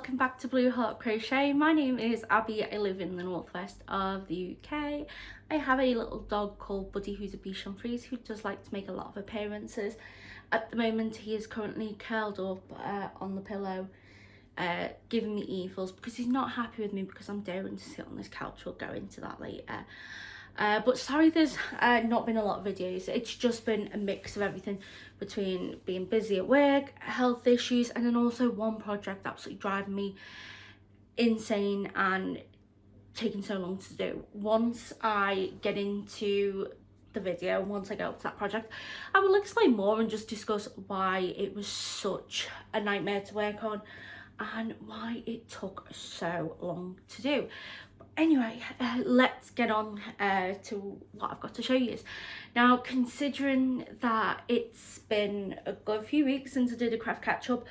welcome back to Blue Heart Crochet. My name is Abby. I live in the northwest of the UK. I have a little dog called Buddy who's a Bichon Frise who does like to make a lot of appearances. At the moment he is currently curled up on the pillow giving me evils because he's not happy with me because I'm daring to sit on this couch. We'll go into that later. But sorry there's not been a lot of videos. It's just been a mix of everything between being busy at work, health issues, and then also one project absolutely driving me insane and taking so long to do. Once I get into the video, once I go up to that project, I will explain more and just discuss why it was such a nightmare to work on and why it took so long to do. Anyway, let's get on to what I've got to show you. Now, considering that it's been a good few weeks since I did a craft catch-up,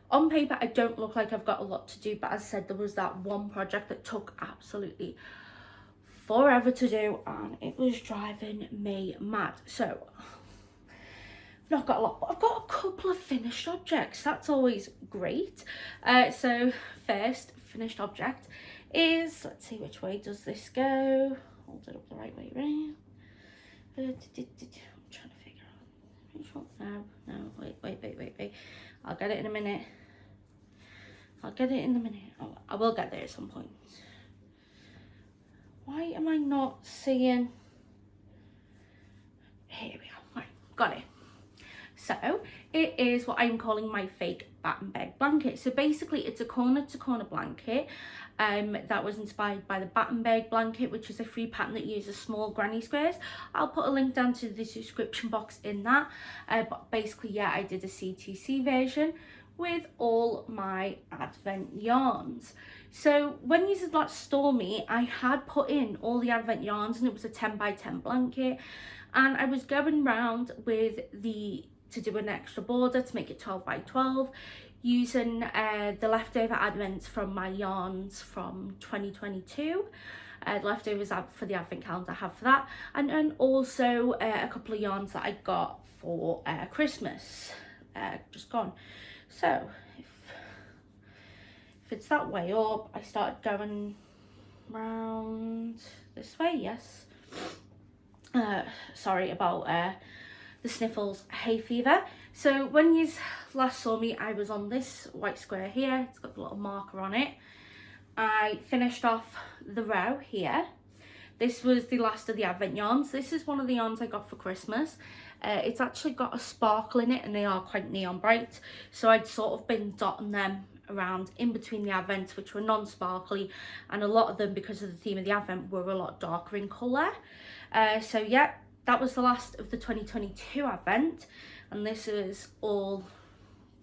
on paper I don't look like I've got a lot to do, but as I said, there was that one project that took absolutely forever to do and it was driving me mad. So I've not got a lot, but I've got a couple of finished objects. That's always great. So first finished object is, let's see, which way does this go? Hold it up the right way round. I'm trying to figure out which one. No, wait. I'll get it in a minute. Oh, I will get there at some point. Why am I not seeing? Here we go. Right, got it. So it is what I'm calling my fake bat and beg blanket. So basically it's a corner to corner blanket that was inspired by the bat and beg blanket, which is a free pattern that uses small granny squares. I'll put a link down to the description box in that. But basically, yeah, I did a CTC version with all my advent yarns. So when you last saw me, I had put in all the advent yarns and it was a 10 by 10 blanket. And I was going round with to do an extra border to make it 12 by 12 using the leftover advents from my yarns from 2022. Leftovers for the advent calendar I have for that, and then also a couple of yarns that I got for Christmas just gone. So if it's that way up, I started going round this way. Yes, sorry about the sniffles, hay fever. So when you last saw me, I was on this white square here. It's got the little marker on it. I finished off the row here. This was the last of the advent yarns. This is one of the yarns I got for Christmas. It's actually got a sparkle in it and they are quite neon bright. So I'd sort of been dotting them around in between the advents, which were non-sparkly, and a lot of them, because of the theme of the advent, were a lot darker in colour. So yeah, that was the last of the 2022 advent, and this is all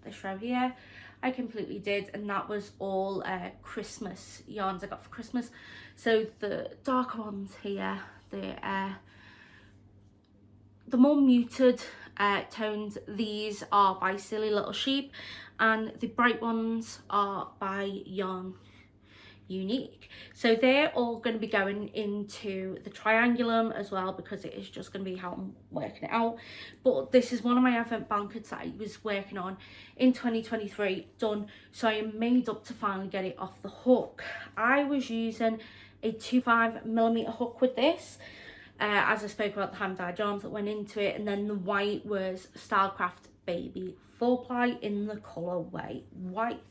this row here I completely did, and that was all Christmas yarns I got for Christmas. So the darker ones here, the more muted tones, these are by Silly Little Sheep, and the bright ones are by Yarn Unique. So they're all going to be going into the triangulum as well, because it is just going to be how I'm working it out. But this is one of my advent blankets that I was working on in 2023 done, so I am made up to finally get it off the hook. I was using a 25mm hook with this, as I spoke about the hand-dyed yarns that went into it, and then the white was Stylecraft Baby 4-ply in the colourway white.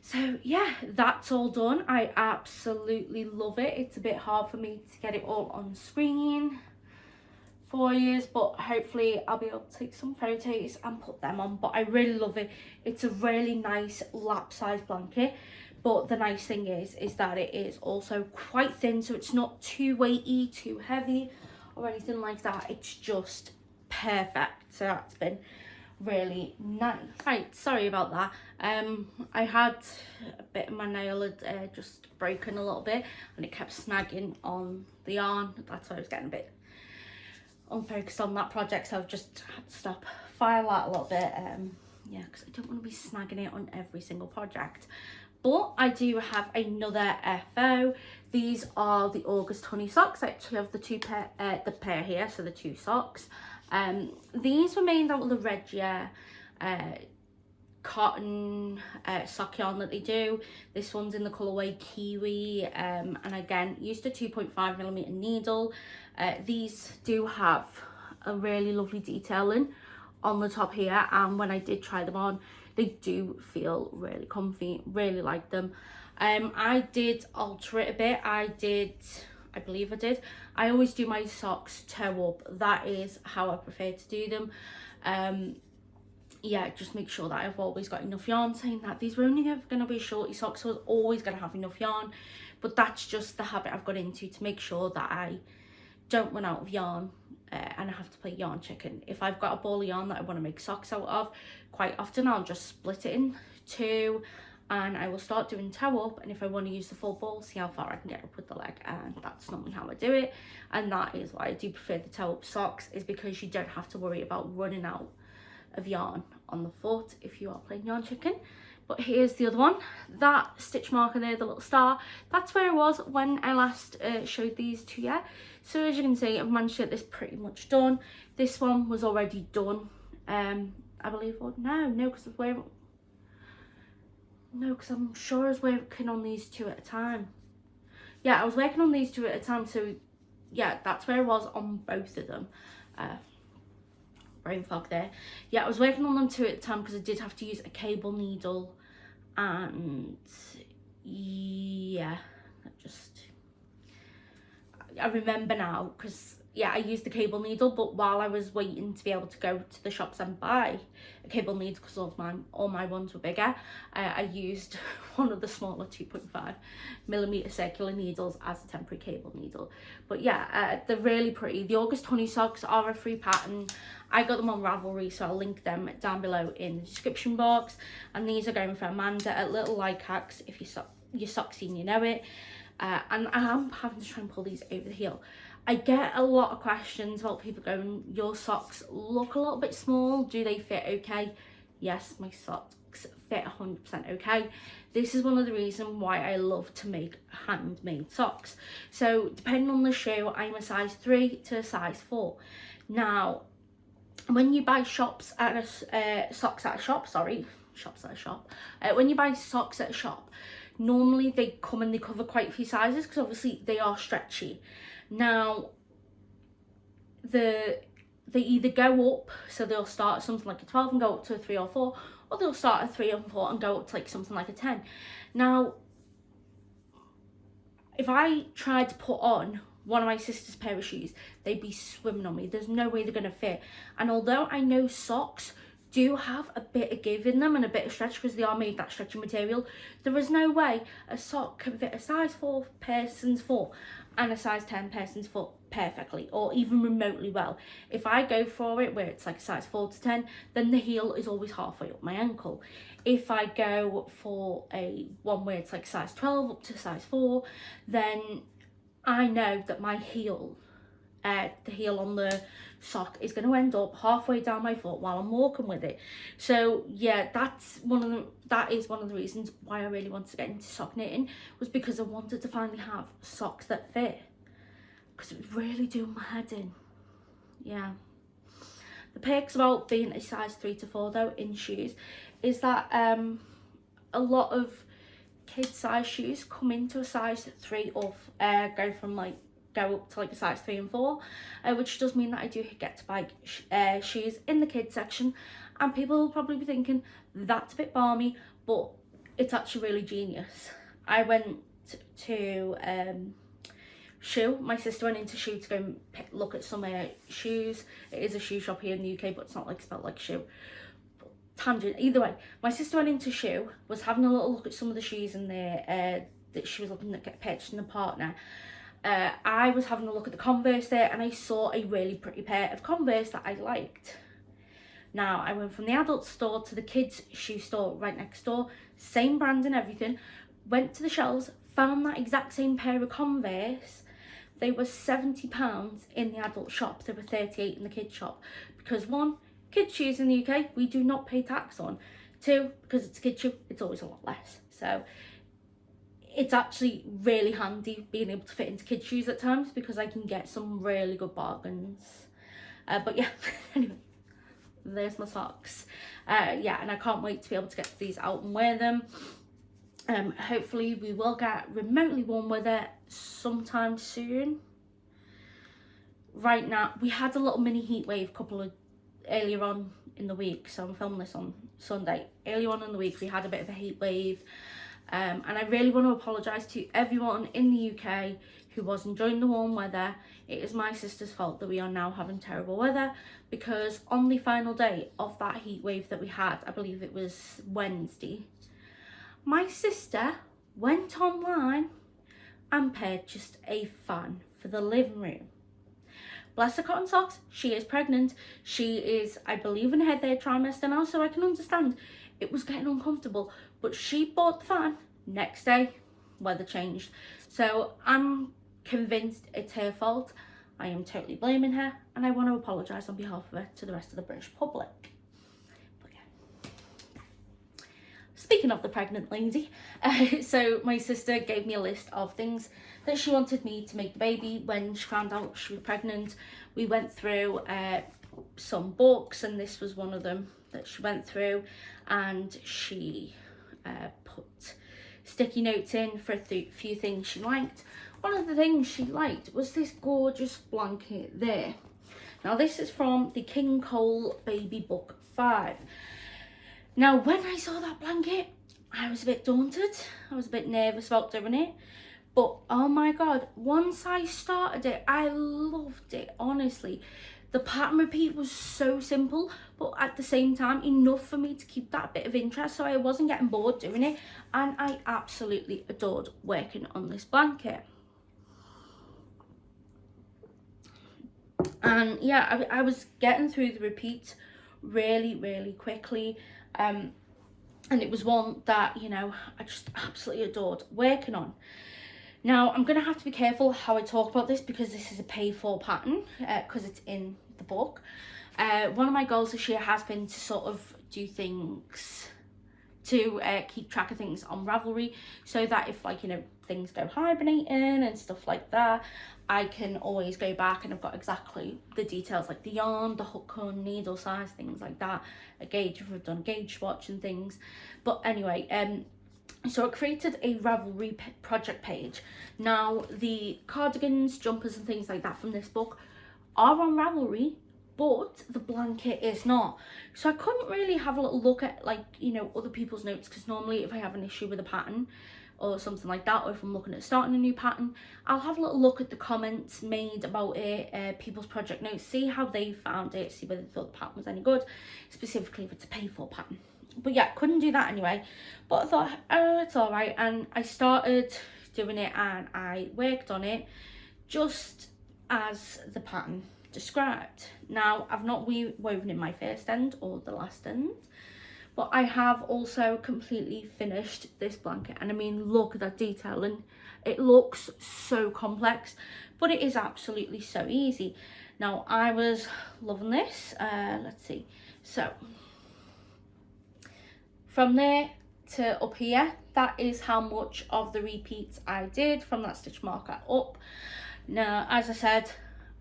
So yeah, that's all done. I absolutely love it. It's a bit hard for me to get it all on screen for you, but hopefully I'll be able to take some photos and put them on. But I really love it. It's a really nice lap size blanket, but the nice thing is that it is also quite thin, so it's not too weighty, too heavy or anything like that. It's just perfect. So that's been really nice. Right, sorry about that. I had a bit of my nail had just broken a little bit and it kept snagging on the yarn. That's why I was getting a bit unfocused on that project, so I've just had to stop, file that a little bit, yeah, because I don't want to be snagging it on every single project. But I do have another FO. These are the August honey socks. I actually have the pair here, so the 2 socks. These were made out of the Regia cotton sock yarn that they do. This one's in the colourway Kiwi, and again used a 2.5mm needle. These do have a really lovely detailing on the top here, and when I did try them on, they do feel really comfy. Really like them. I did alter it a bit. I believe I did. I always do my socks toe up. That is how I prefer to do them. Yeah, just make sure that I've always got enough yarn, saying that these were only ever going to be shorty socks, so I was always going to have enough yarn. But that's just the habit I've got into, to make sure that I don't run out of yarn, and I have to play yarn chicken. If I've got a ball of yarn that I want to make socks out of, quite often I'll just split it in two, and I will start doing toe up, and if I want to use the full ball, see how far I can get up with the leg, and that's normally how I do it. And that is why I do prefer the toe up socks, is because you don't have to worry about running out of yarn on the foot if you are playing yarn chicken. But here's the other one, that stitch marker there, the little star, that's where I was when I last showed these to you. So as you can see, I've managed to get this pretty much done. This one was already done, I believe. Or no, because I was wearing, no, because I'm sure I was working on these two at a time. Yeah, I was working on these two at a time, so yeah, that's where I was on both of them. Brain fog there. Yeah, I was working on them two at a time because I did have to use a cable needle, and yeah, I remember now, because yeah, I used the cable needle, but while I was waiting to be able to go to the shops and buy a cable needle, because all my ones were bigger, I used one of the smaller 2.5mm circular needles as a temporary cable needle. But yeah, they're really pretty. The August Honey socks are a free pattern. I got them on Ravelry, so I'll link them down below in the description box. And these are going for Amanda at Little Like Hacks. If you're socksy, you know it. And I'm having to try and pull these over the heel. I get a lot of questions about people going, your socks look a little bit small, do they fit okay? Yes, my socks fit 100% okay. This is one of the reasons why I love to make handmade socks. So depending on the shoe, I'm a size 3 to a size 4. Now, when you buy socks at a shop, when you buy socks at a shop, normally they come and they cover quite a few sizes, because obviously they are stretchy. Now, they either go up, so they'll start at something like a 12 and go up to a 3 or 4, or they'll start at 3 and 4 and go up to like something like a 10. Now, if I tried to put on one of my sister's pair of shoes, they'd be swimming on me. There's no way they're going to fit. And although I know socks do have a bit of give in them and a bit of stretch, because they are made that stretchy material, there is no way a sock can fit a size 4 person's foot and a size 10 person's foot perfectly, or even remotely well. If I go for it where it's like a size 4 to 10, then the heel is always halfway up my ankle. If I go for a one where it's like size 12 up to size 4, then I know that my heel, the heel on the sock, is going to end up halfway down my foot while I'm walking with it. So yeah, that is one of the reasons why I really wanted to get into sock knitting, was because I wanted to finally have socks that fit, because it was really doing my head in. Yeah. The perks about being a size 3 to 4 though in shoes is that a lot of kid size shoes come into a size 3 or go up to like a size 3 and 4, which does mean that I do get to buy shoes in the kids section, and people will probably be thinking that's a bit balmy, but it's actually really genius. I went to Shoe, my sister went into Shoe to go and look at some shoes. It is a shoe shop here in the UK, but it's not like spelled like shoe. Tangent, either way, my sister went into Shoe, was having a little look at some of the shoes in there that she was looking at purchasing a partner. I was having a look at the Converse there, and I saw a really pretty pair of Converse that I liked. Now, I went from the adult store to the kids shoe store right next door, same brand and everything, went to the shelves, found that exact same pair of Converse. They were £70 in the adult shop, they were £38 in the kids shop, because one, kids shoes in the UK, we do not pay tax on. 2, because it's a kids shoe, it's always a lot less. So it's actually really handy being able to fit into kids shoes at times, because I can get some really good bargains. But yeah, anyway, there's my socks. Yeah, and I can't wait to be able to get these out and wear them. Hopefully we will get remotely warm weather sometime soon. Right now, we had a little mini heat wave earlier on in the week, so I'm filming this on Sunday. Earlier on in the week we had a bit of a heat wave, and I really want to apologise to everyone in the UK who was enjoying the warm weather. It is my sister's fault that we are now having terrible weather, because on the final day of that heat wave that we had, I believe it was Wednesday, my sister went online and purchased a fan for the living room. Bless her cotton socks, she is pregnant. She is, I believe, in her 3rd trimester now, so I can understand it was getting uncomfortable. But she bought the fan, next day, weather changed. So I'm convinced it's her fault. I am totally blaming her, and I want to apologise on behalf of her to the rest of the British public. But yeah. Speaking of the pregnant lady, so my sister gave me a list of things that she wanted me to make the baby when she found out she was pregnant. We went through some books, and this was one of them that she went through, and she put sticky notes in for a few things she liked. One of the things she liked was this gorgeous blanket there. Now this is from the King Cole Baby Book 5. Now when I saw that blanket, I was a bit daunted. I was a bit nervous about doing it. But oh my god, once I started it, I loved it, honestly. The pattern repeat was so simple, but at the same time enough for me to keep that bit of interest, so I wasn't getting bored doing it, and I absolutely adored working on this blanket. And yeah, I was getting through the repeats really quickly, and it was one that, you know, I just absolutely adored working on. Now, I'm going to have to be careful how I talk about this, because this is a pay-for pattern, because it's in the book. One of my goals this year has been to sort of do things, to keep track of things on Ravelry, so that if, like, you know, things go hibernating and stuff like that, I can always go back and I've got exactly the details, like the yarn, the hook on, needle size, things like that, a gauge if I've done a gauge swatch and things. But anyway, so I created a Ravelry project page. Now the cardigans, jumpers and things like that from this book are on Ravelry, but the blanket is not. So I couldn't really have a little look at, like, you know, other people's notes, because normally if I have an issue with a pattern or something like that, or if I'm looking at starting a new pattern, I'll have a little look at the comments made about it, people's project notes, see how they found it, see whether they thought the pattern was any good, specifically if it's a pay-for pattern. But yeah, couldn't do that anyway. But I thought, oh, it's all right. And I started doing it, and I worked on it just as the pattern described. Now, I've not woven in my first end or the last end, but I have also completely finished this blanket. And I mean, look at that detail, and it looks so complex, but it is absolutely so easy. Now, I was loving this. Let's see. So from there to up here, that is how much of the repeats I did from that stitch marker up. Now, as I said,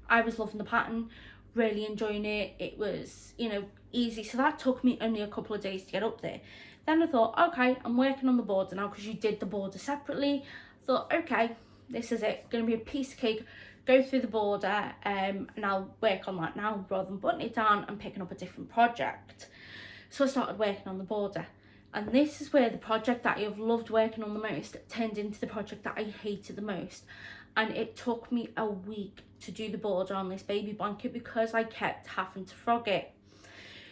I was loving the pattern, really enjoying it. It was, you know, easy. So that took me only a couple of days to get up there. Then I thought, okay, I'm working on the border now, because you did the border separately. I thought, okay, this is it. Going to be a piece of cake. Go through the border, and I'll work on that now, rather than putting it down and picking up a different project. So I started working on the border. And this is where the project that I have loved working on the most turned into the project that I hated the most. And it took me a week to do the border on this baby blanket, because I kept having to frog it.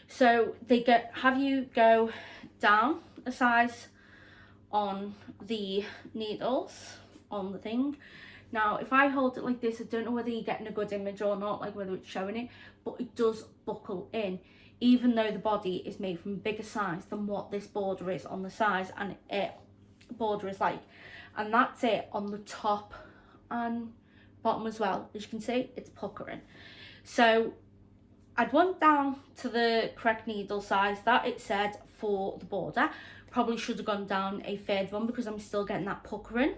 So they have you go down a size on the needles on the thing. Now, if I hold it like this, I don't know whether you're getting a good image or not, like whether it's showing it, but it does buckle in, even though the body is made from a bigger size than what this border is on the size and border is like. And that's it on the top and bottom as well. As you can see, it's puckering. So I'd went down to the correct needle size that it said for the border. Probably should have gone down a third one, because I'm still getting that puckering.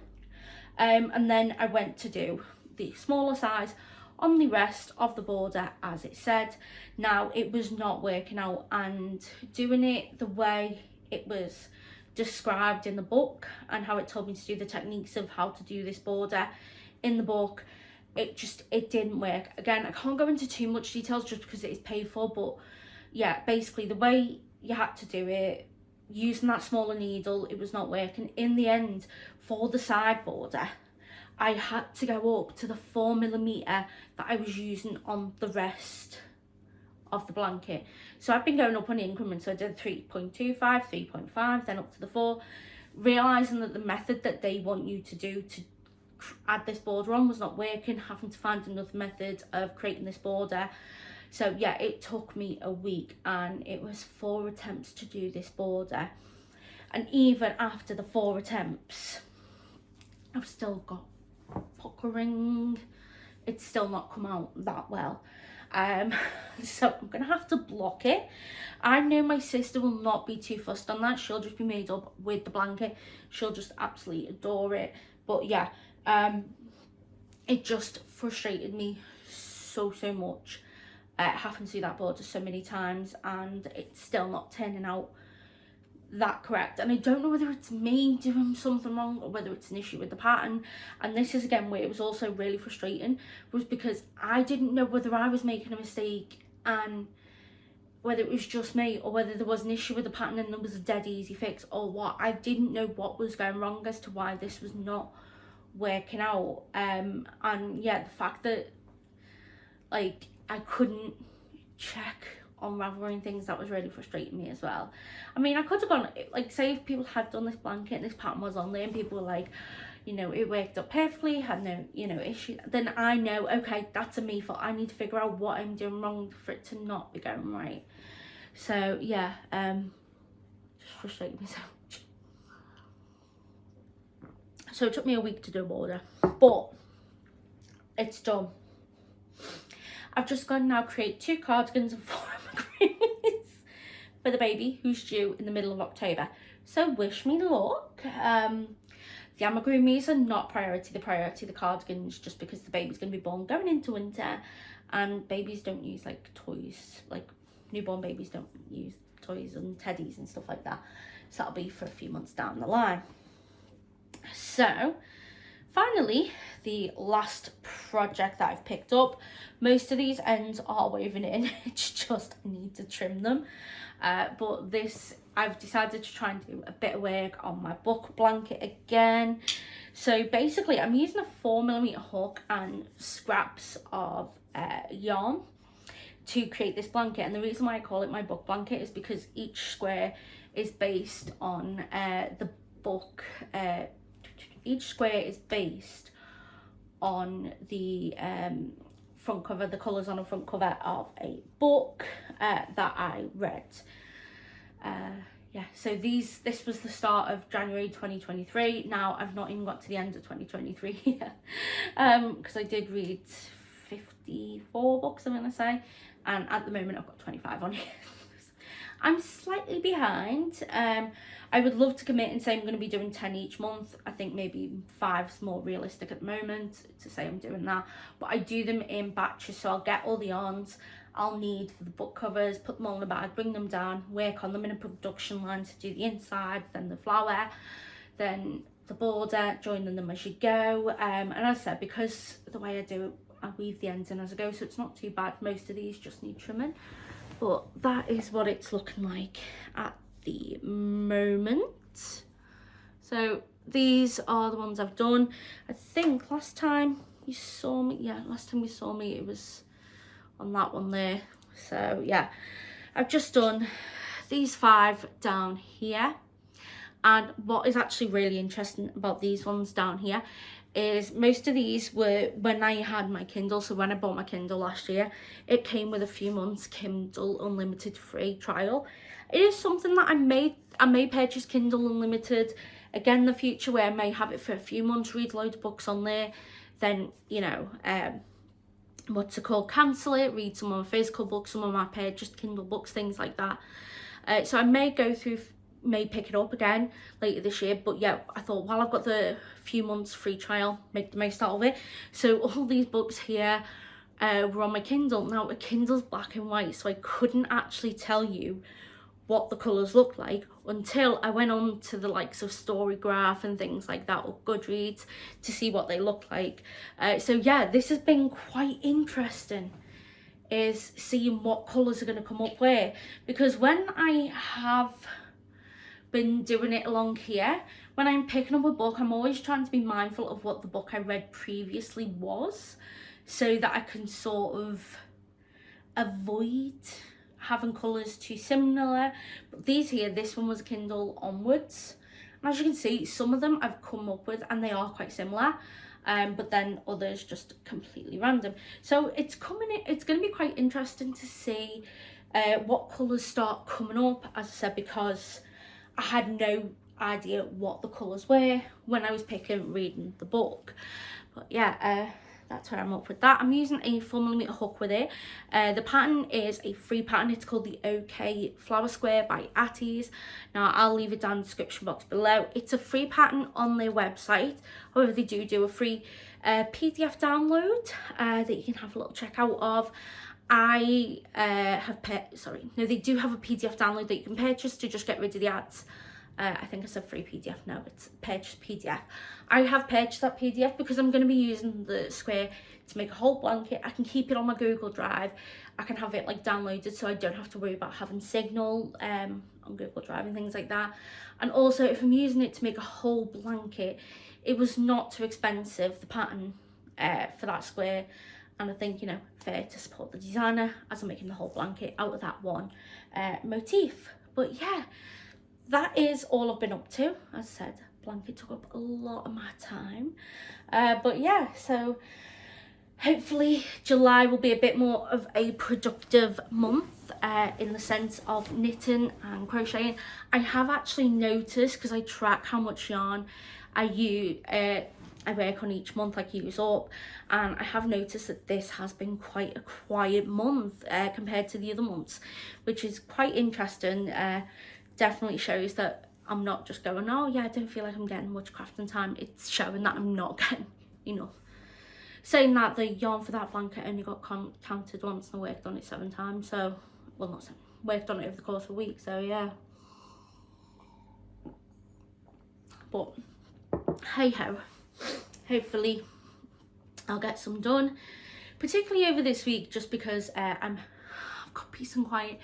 And then I went to do the smaller size on the rest of the border as it said. Now it was not working out, and doing it the way it was described in the book and how it told me to do the techniques of how to do this border in the book, it didn't work. Again, I can't go into too much details just because it is paid for, but yeah, basically the way you had to do it using that smaller needle, it was not working. In the end, for the side border, I had to go up to the 4mm that I was using on the rest of the blanket. So I've been going up on increments. So I did 3.25, 3.5, then up to the 4, realising that the method that they want you to do to add this border on was not working, having to find another method of creating this border. So yeah, it took me a week, and it was 4 attempts to do this border. And even after the 4 attempts, I've still got puckering. It's still not come out that well. So I'm gonna have to block it. I know my sister will not be too fussed on that. She'll just be made up with the blanket. She'll just absolutely adore it. But yeah, it just frustrated me so much having to do that border so many times, and it's still not turning out that correct. And I don't know whether it's me doing something wrong or whether it's an issue with the pattern. And this is again where it was also really frustrating, was because I didn't know whether I was making a mistake and whether it was just me, or whether there was an issue with the pattern and there was a dead easy fix or what. I didn't know what was going wrong as to why this was not working out. And yeah, the fact that like I couldn't check on Ravelry things, that was really frustrating me as well. I mean, I could have gone, like, say if people had done this blanket and this pattern was on there and people were like, you know, it worked up perfectly, had no, you know, issue, then I know, okay, that's a me fault. I need to figure out what I'm doing wrong for it to not be going right. So yeah, just frustrated me so much. So it took me a week to do a border, but it's done. I've just gone now create 2 cardigans and 4 amigurumis for the baby who's due in the middle of October. So wish me luck. The amigurumis are not priority. The priority the cardigans, just because the baby's going to be born going into winter, and babies don't use like toys, like newborn babies don't use toys and teddies and stuff like that. So that'll be for a few months down the line. So finally, the last project that I've picked up. Most of these ends are woven in. It's just I need to trim them. But this, I've decided to try and do a bit of work on my book blanket again. So basically, I'm using a 4mm hook and scraps of yarn to create this blanket. And the reason why I call it my book blanket is because each square is based on the book. Each square is based on the front cover, the colours on the front cover of a book that I read. Yeah, so this was the start of January 2023. Now I've not even got to the end of 2023 yet, because I did read 54 books, I'm gonna say, and at the moment I've got 25 on here. I'm slightly behind. I would love to commit and say I'm going to be doing 10 each month. I think maybe 5's more realistic at the moment to say I'm doing that. But I do them in batches, so I'll get all the yarns I'll need for the book covers, put them all in a bag, bring them down, work on them in a production line to do the inside, then the flower, then the border, joining them as you go. And as I said, because the way I do it, I weave the ends in as I go, so it's not too bad. Most of these just need trimming. But that is what it's looking like at the moment. So these are the ones I've done. I think last time you saw me, it was on that one there. So yeah, I've just done these 5 down here. And what is actually really interesting about these ones down here is most of these were when I had my Kindle. So when I bought my Kindle last year, it came with a few months Kindle Unlimited free trial. It is something that I may purchase Kindle Unlimited again in the future, where I may have it for a few months, read loads of books on there, then, you know, cancel it, read some of my physical books, some of my purchased Kindle books, things like that. So I may pick it up again later this year. But yeah, I thought while I've got the few months free trial, make the most out of it. So all these books here, were on my Kindle. Now a Kindle's black and white, so I couldn't actually tell you what the colours look like until I went on to the likes of Storygraph and things like that, or Goodreads, to see what they look like. So yeah, this has been quite interesting, is seeing what colours are going to come up where, because when I have been doing it along here, when I'm picking up a book, I'm always trying to be mindful of what the book I read previously was, so that I can sort of avoid having colours too similar. But these here, this one was Kindle onwards, and as you can see, some of them I've come up with and they are quite similar, but then others just completely random. So it's going to be quite interesting to see what colours start coming up, as I said, because I had no idea what the colours were when I was reading the book. But yeah, that's where I'm up with that. I'm using a 4mm hook with it. The pattern is a free pattern. It's called the OK Flower Square by Atties. Now I'll leave it down in the description box below. It's a free pattern on their website. However, they do a free PDF download that you can have a little check out of. I they do have a PDF download that you can purchase to just get rid of the ads. I think it's a free PDF. No, it's purchase PDF. I have purchased that PDF because I'm going to be using the square to make a whole blanket. I can keep it on my Google Drive. I can have it like downloaded, so I don't have to worry about having signal on Google Drive and things like that. And also, if I'm using it to make a whole blanket, it was not too expensive, the pattern for that square. And I think, you know, fair to support the designer as I'm making the whole blanket out of that one motif. But yeah, that is all I've been up to. As I said, blanket took up a lot of my time. But yeah, so hopefully July will be a bit more of a productive month in the sense of knitting and crocheting. I have actually noticed, because I track how much yarn I use, I work on each month, like use up, and I have noticed that this has been quite a quiet month compared to the other months, which is quite interesting. Definitely shows that I'm not just going, oh yeah, I don't feel like I'm getting much crafting time. It's showing that I'm not getting enough. Saying that, the yarn for that blanket only got counted once, and I worked on it 7 times, so, well, not 7, worked on it over the course of a week, so yeah. But hey ho, hopefully I'll get some done, particularly over this week, just because I've got peace and quiet,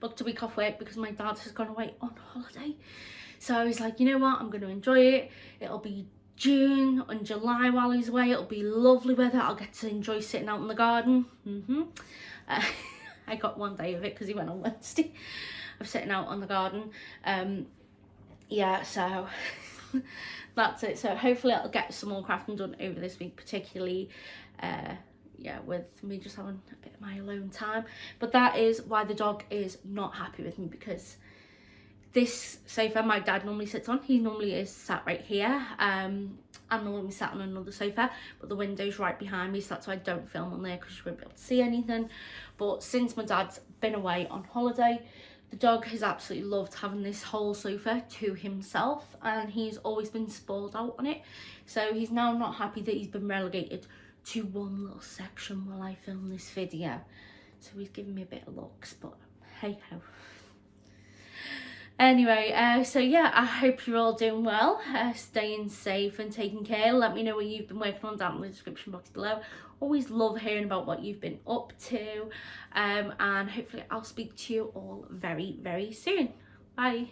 booked a week off work because my dad has gone away on holiday. So I was like, you know what, I'm going to enjoy it. It'll be June and July while he's away. It'll be lovely weather. I'll get to enjoy sitting out in the garden. I got one day of it because he went on Wednesday of sitting out on the garden. Yeah, so that's it. So hopefully I'll get some more crafting done over this week, particularly yeah, with me just having a bit of my alone time. But that is why the dog is not happy with me, because this sofa my dad normally sits on, he normally is sat right here. I'm normally sat on another sofa, but the window's right behind me, so that's why I don't film on there, because you won't be able to see anything. But since my dad's been away on holiday, the dog has absolutely loved having this whole sofa to himself, and he's always been spoiled out on it. So he's now not happy that he's been relegated to one little section while I film this video. So he's giving me a bit of looks, but hey ho. Anyway, so yeah, I hope you're all doing well, staying safe and taking care. Let me know what you've been working on down in the description box below. Always love hearing about what you've been up to, and hopefully I'll speak to you all very, very soon. Bye.